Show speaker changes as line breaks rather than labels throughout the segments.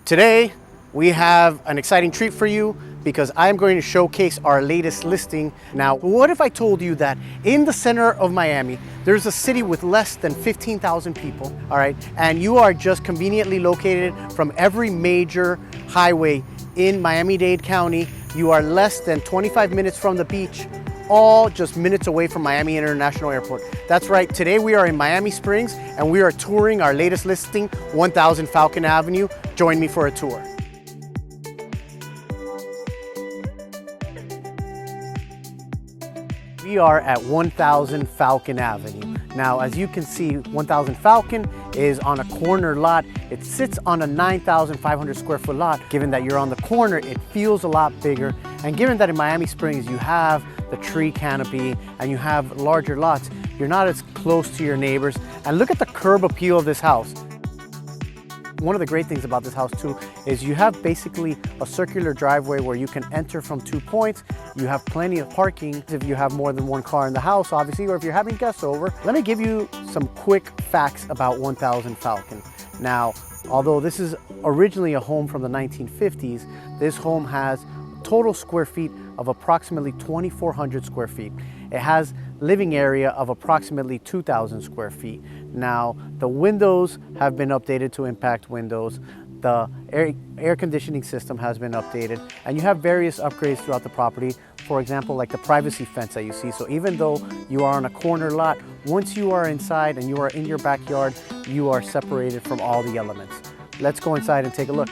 Today, we have an exciting treat for you because I'm going to showcase our latest listing. Now, what if I told you that in the center of Miami, there's a city with less than 15,000 people, all right? And you are just conveniently located from every major highway in Miami-Dade County. You are less than 25 minutes from the beach, all just minutes away from Miami International Airport. That's right, today we are in Miami Springs and we are touring our latest listing, 1000 Falcon Avenue. Join me for a tour. We are at 1000 Falcon Avenue. Now, as you can see, 1000 Falcon is on a corner lot. It sits on a 9,500 square foot lot. Given that you're on the corner, it feels a lot bigger. And given that in Miami Springs, you have the tree canopy and you have larger lots, you're not as close to your neighbors. And look at the curb appeal of this house. One of the great things about this house too is you have basically a circular driveway where you can enter from 2 points. You have plenty of parking if you have more than one car in the house, obviously, or if you're having guests over. Let me give you some quick facts about 1000 Falcon. Now, although this is originally a home from the 1950s, this home has total square feet of approximately 2,400 square feet. It has living area of approximately 2,000 square feet. Now, the windows have been updated to impact windows. The air conditioning system has been updated, and you have various upgrades throughout the property. For example, like the privacy fence that you see. So even though you are on a corner lot, once you are inside and you are in your backyard, you are separated from all the elements. Let's go inside and take a look.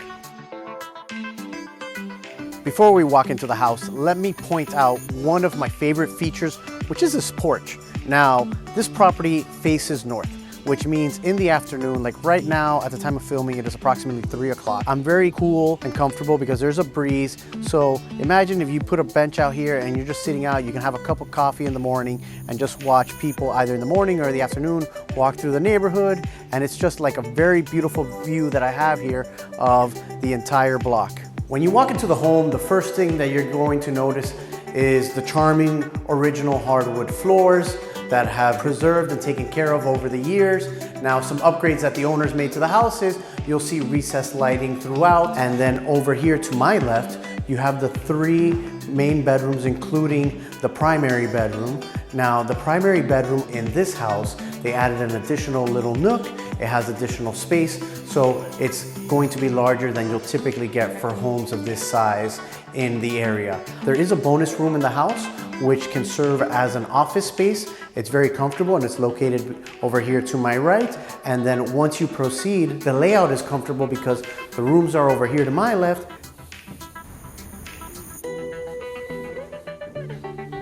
Before we walk into the house, let me point out one of my favorite features, which is this porch. Now, this property faces north, which means in the afternoon, like right now at the time of filming, it is approximately 3 o'clock. I'm very cool and comfortable because there's a breeze. So imagine if you put a bench out here and you're just sitting out, you can have a cup of coffee in the morning and just watch people either in the morning or the afternoon walk through the neighborhood. And it's just like a very beautiful view that I have here of the entire block. When you walk into the home, the first thing that you're going to notice is the charming original hardwood floors that have preserved and taken care of over the years. Now, some upgrades that the owners made to the house is you'll see recessed lighting throughout. And then over here to my left, you have the 3 main bedrooms, including the primary bedroom. Now, the primary bedroom in this house, they added an additional little nook. It has additional space, so it's going to be larger than you'll typically get for homes of this size in the area. There is a bonus room in the house, which can serve as an office space. It's very comfortable and it's located over here to my right. And then once you proceed, the layout is comfortable because the rooms are over here to my left.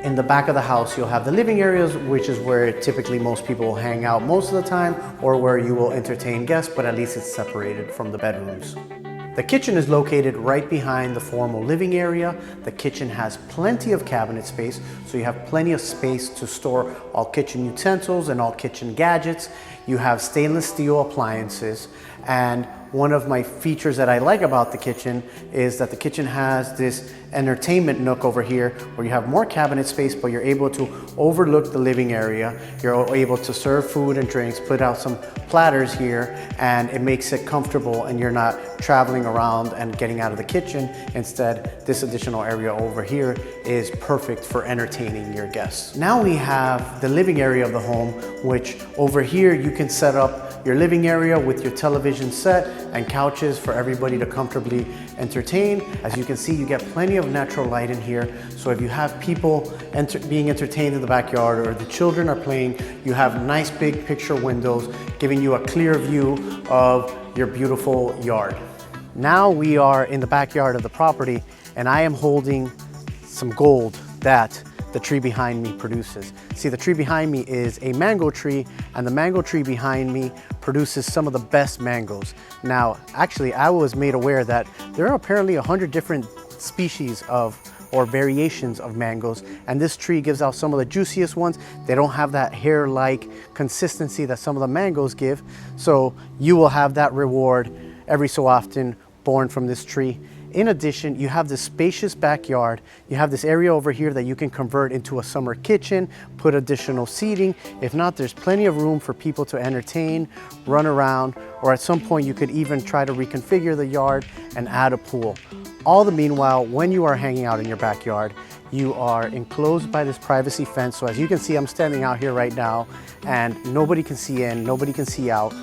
In the back of the house, you'll have the living areas, which is where typically most people will hang out most of the time, or where you will entertain guests, but at least it's separated from the bedrooms. The kitchen is located right behind the formal living area. The kitchen has plenty of cabinet space, so you have plenty of space to store all kitchen utensils and all kitchen gadgets. You have stainless steel appliances, and one of my features that I like about the kitchen is that the kitchen has this entertainment nook over here where you have more cabinet space, but you're able to overlook the living area. You're able to serve food and drinks, put out some platters here, and it makes it comfortable and you're not traveling around and getting out of the kitchen. Instead, this additional area over here is perfect for entertaining your guests. Now we have the living area of the home, which over here you can set up your living area with your television set and couches for everybody to comfortably entertain. As you can see, you get plenty of natural light in here. So if you have people being entertained in the backyard or the children are playing, you have nice big picture windows giving you a clear view of your beautiful yard. Now we are in the backyard of the property and I am holding some gold that the tree behind me produces. See, the tree behind me is a mango tree, and the mango tree behind me produces some of the best mangoes. Now, actually, I was made aware that there are apparently 100 different species or variations of mangoes, and this tree gives out some of the juiciest ones. They don't have that hair-like consistency that some of the mangoes give, so you will have that reward every so often born from this tree. In addition, you have this spacious backyard. You have this area over here that you can convert into a summer kitchen, put additional seating. If not, there's plenty of room for people to entertain, run around, or at some point you could even try to reconfigure the yard and add a pool. All the meanwhile, when you are hanging out in your backyard, you are enclosed by this privacy fence. So as you can see, I'm standing out here right now and nobody can see in, nobody can see out.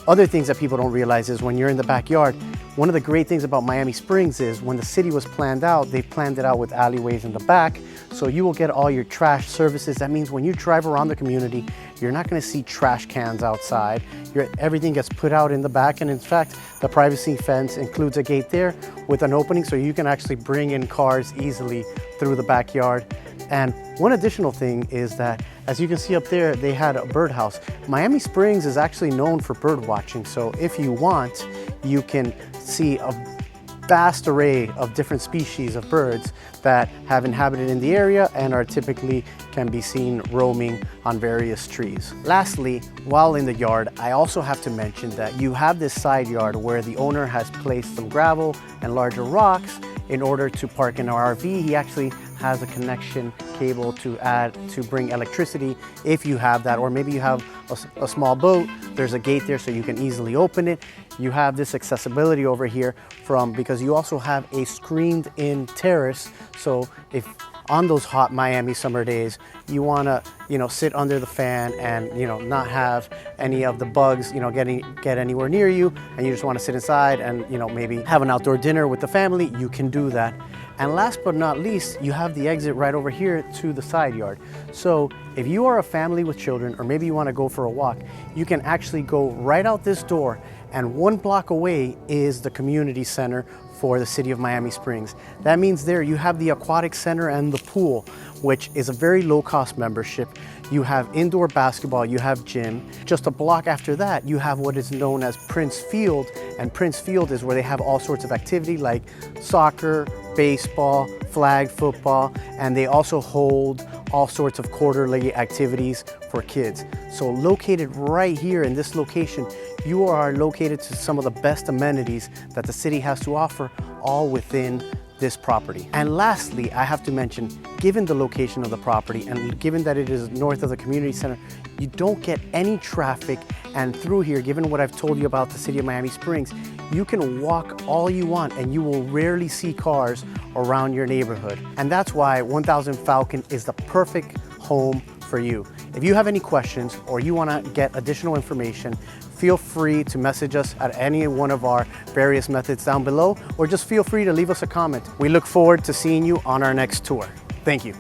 Other things that people don't realize is when you're in the backyard, one of the great things about Miami Springs is when the city was planned out, they planned it out with alleyways in the back. So you will get all your trash services. That means when you drive around the community, you're not gonna see trash cans outside. Everything gets put out in the back. And in fact, the privacy fence includes a gate there with an opening so you can actually bring in cars easily through the backyard. And one additional thing is that, as you can see up there, they had a birdhouse. Miami Springs is actually known for bird watching. So if you want, you can see a vast array of different species of birds that have inhabited in the area and are typically can be seen roaming on various trees. Lastly, while in the yard, I also have to mention that you have this side yard where the owner has placed some gravel and larger rocks in order to park an RV. He actually has a connection cable to bring electricity if you have that, or maybe you have a small boat. There's a gate there so you can easily open it. You have this accessibility over here because you also have a screened in terrace. So if on those hot Miami summer days, you wanna, sit under the fan and, not have any of the bugs, get anywhere near you, and you just wanna sit inside and, maybe have an outdoor dinner with the family, you can do that. And last but not least, you have the exit right over here to the side yard. So if you are a family with children, or maybe you wanna go for a walk, you can actually go right out this door, and 1 block away is the community center for the city of Miami Springs. That means there you have the aquatic center and the pool, which is a very low cost membership. You have indoor basketball, you have gym. Just a block after that, you have what is known as Prince Field, and Prince Field is where they have all sorts of activity like soccer, baseball, flag football, and they also hold all sorts of quarterly activities for kids. So located right here in this location, you are located to some of the best amenities that the city has to offer, all within this property. And lastly, I have to mention, given the location of the property and given that it is north of the community center, you don't get any traffic. And through here, given what I've told you about the city of Miami Springs, you can walk all you want and you will rarely see cars around your neighborhood. And that's why 1000 Falcon is the perfect home for you. If you have any questions or you want to get additional information, feel free to message us at any one of our various methods down below, or just feel free to leave us a comment. We look forward to seeing you on our next tour. Thank you.